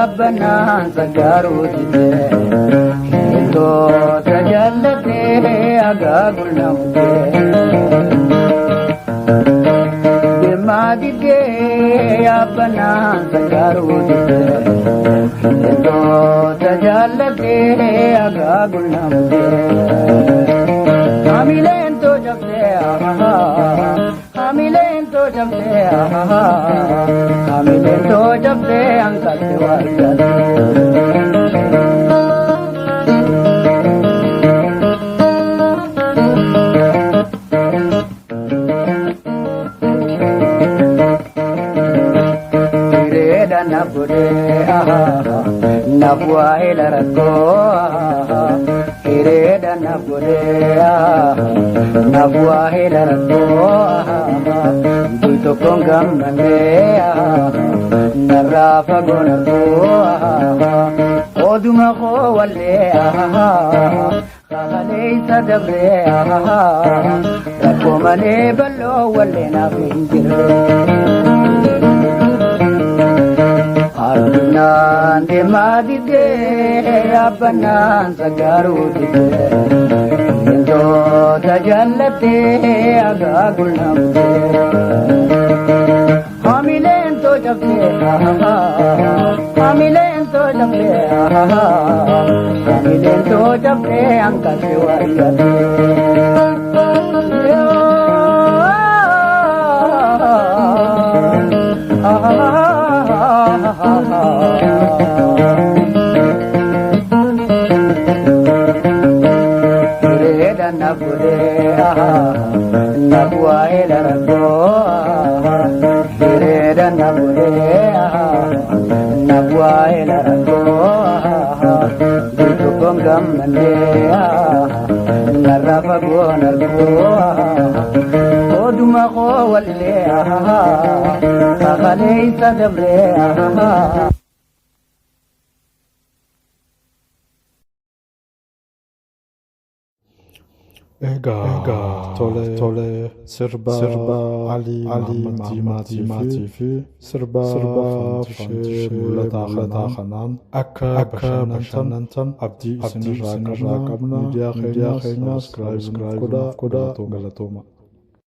abbanaan sagaaruutite hintoo tajallatee agaagul namte deemaadidee abbanaan sagaaruutite hintoo tajallatee agaagul namte hamileen too jabdee hamileen too jabdee hamileen too jabdee hanqatte waayidate hireedha nabudee nabu'aa hela rakkoo hireedha nabudee nabu'aa hela rakkoo bul tokkoon gammannee narraa fagoo narkoo oduma koo wallee kakalee isa dabree rakkoo malee bal'oo wallee naaf hin jirre Arunaan deemaadidee abbanaan sagaaruutite hintoo tajallatee agaagul namte hamileen too jabdee hamileen too jabdee hamileen too jabdee hanqatte waayidate hireedha nabudee nabu'aa hela rakkoo hireedha nabudee nabu'aa hela rakkoo bul tokkoon gammannee narraa fagoo narkoo oduma koo wallee kakalee isa dabree Ega tole sirba Ali Mahmadi fi sirba Fantishe Mulata Khanan akka bashannantan abdii isinirraa qabna miidiyaa keenya subscribe godhaa galatoma